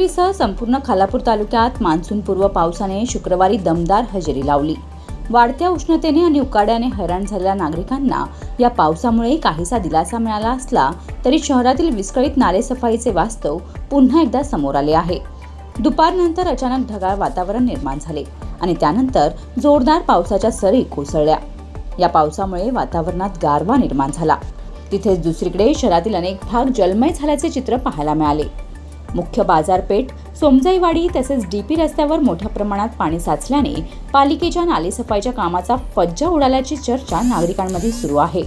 खोपोलीसह संपूर्ण खालापूर तालुक्यात मान्सूनपूर्व पावसाने शुक्रवारी दमदार हजेरी लावली। वाढत्या उष्णतेने आणि उकाड्याने हैराण झालेल्या नागरिकांना या पावसामुळे काहीसा दिलासा मिळाला असला तरी शहरातील विस्कळीत नालेसफाईचे वास्तव पुन्हा एकदा समोर आले आहे। दुपारनंतर अचानक ढगाळ वातावरण निर्माण झाले आणि त्यानंतर जोरदार पावसाच्या सरी कोसळल्या। या पावसामुळे वातावरणात गारवा निर्माण झाला। तिथेच दुसरीकडे शहरातील अनेक भाग जलमय झाल्याचे चित्र पाहायला मिळाले। मुख्य बाजारपेठ, सोमजाईवाडी तसेच डीपी रस्त्यावर मोठ्या प्रमाणात पाणी साचल्याने पालिकेच्या नालेसफाईच्या कामाचा फज्जा उडाल्याची चर्चा नागरिकांमध्ये सुरू आहे।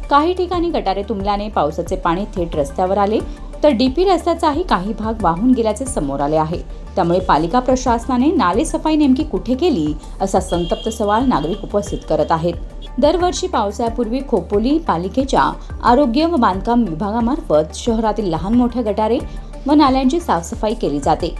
काही ठिकाणी गटारे तुंबल्याने पावसाचे पाणी थेट रस्त्यावर आले, तर डीपी रस्त्याचाही काही भाग वाहून गेल्याचे समोर आले आहे। त्यामुळे पालिका प्रशासनाने नालेसफाई नेमकी कुठे केली असा संतप्त सवाल नागरिक उपस्थित करत आहेत। दरवर्षी पावसाळ्यापूर्वी खोपोली पालिकेच्या आरोग्य व बांधकाम विभागामार्फत शहरातील लहान मोठ्या गटारे व नाल्यांची साफसफाई केली जाते।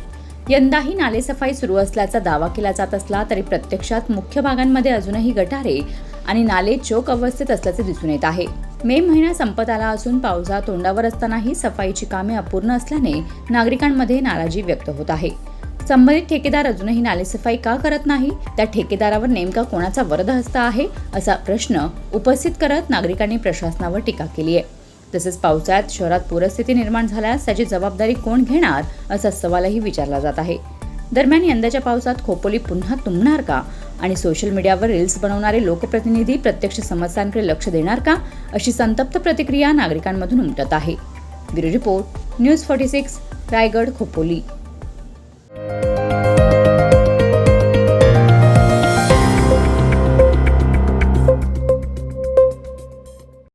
यंदाही नालेसफाई सुरू असल्याचा दावा केला जात असला तरी प्रत्यक्षात मुख्य भागांमध्ये अजूनही गटारे आणि नाले चोख अवस्थेत असल्याचे दिसून येत आहे। मे महिना संपत आला असून पावसा तोंडावर असतानाही सफाईची कामे अपूर्ण असल्याने नागरिकांमध्ये नाराजी व्यक्त होत आहे। संबंधित ठेकेदार अजूनही नालेसफाई का करत नाही, त्या ठेकेदारावर नेमका कोणाचा वरदहस्त आहे असा प्रश्न उपस्थित करत नागरिकांनी प्रशासनावर टीका केली आहे। तसेच पावसाळ्यात शहरात पूरस्थिती निर्माण झाल्यास त्याची जबाबदारी कोण घेणार असा सवालही विचारला जात आहे। दरम्यान यंदाच्या पावसात खोपोली पुन्हा तुंबणार का आणि सोशल मीडियावर रील्स बनवणारे लोकप्रतिनिधी प्रत्यक्ष समस्यांकडे लक्ष देणार का अशी संतप्त प्रतिक्रिया नागरिकांमधून उमटत आहे। Bureau report, news 46, Raigad, Khopoli.